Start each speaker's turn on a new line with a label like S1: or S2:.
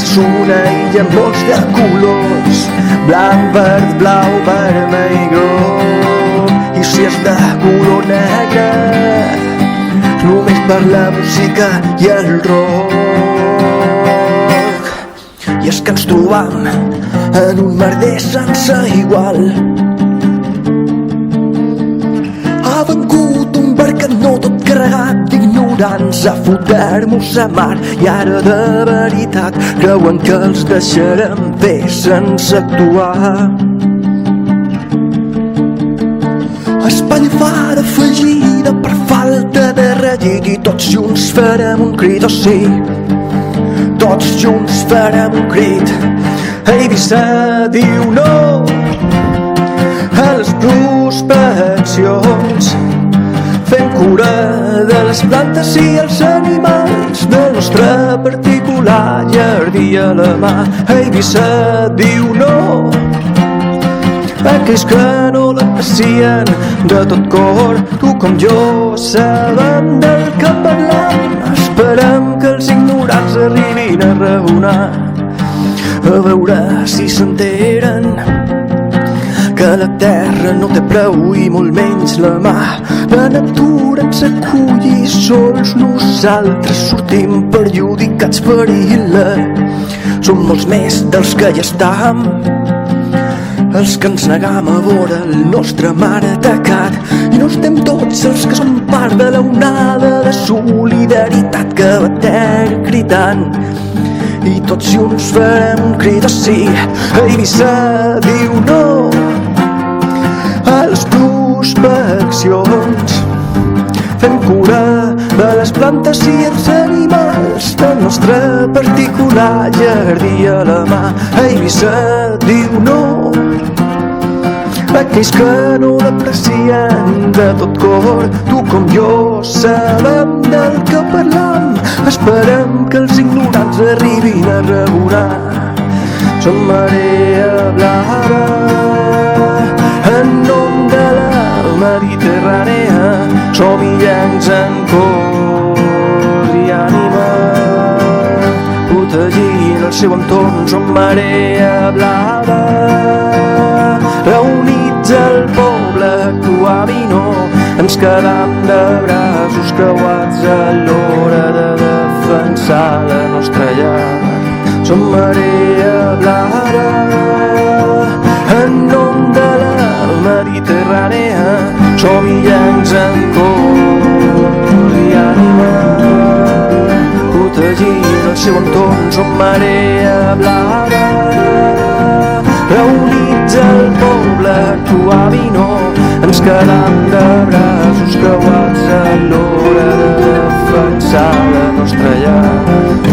S1: és una illa amb molts de colors, blanc, verd, blau, vermell, groc. I si és de color negre, només per la música i el rock. I és que ens trobam en un merder sense igual. Ha vengut un barcanó tot carregat d'ignorants a fotre-mos a mar, i ara de veritat creuen que els deixarem fer sense actuar. Espanya fa de fallida per falta de rellit i tots junts farem un crit, oh sí, tots junts farem un crit. Eivissa diu no a les prospeccions, fem cura de les plantes i els animals del nostre particular jardí a la mà. Eivissa diu no a aquells que no l'aprecien de tot cor. Tu com jo sabem del que parlam, esperem que els ignorants arribin a raonar, a veure si s'enteren que la terra no té preu i molt menys la mà. La natura ens acull i sols nosaltres sortim perjudicats per ella. Som molts més dels que ja estàvem, els que ens negam a veure el nostre mar atacat, i no estem tots els que som part de l'onada de solidaritat que batega cridant, i tots junts farem un crit, oh sí. Eivissa diu no a les prospeccions, fem cura de les plantes i els animals del nostre particular jardí a la mà. Eivissa diu no a aquells que no l'aprecien de tot cor. Tu com jo sabem del que parlam, esperem que els ignorants arribin a raonar. Som marea blava en nom de la Mediterrània, som illencs en cor i ànima, protegint el seu entorn. Som marea blava, reunits al poble actuam i no ens quedam de braços creuats a l'hora de defensar la nostra llar. Som marea blava en nom de la Mediterrània, som illencs en cor i ànima, protegint el seu entorn. Som marea blava, reunits al poble actuam i no ens quedam de braços creuats a l'hora de defensar la nostra llar.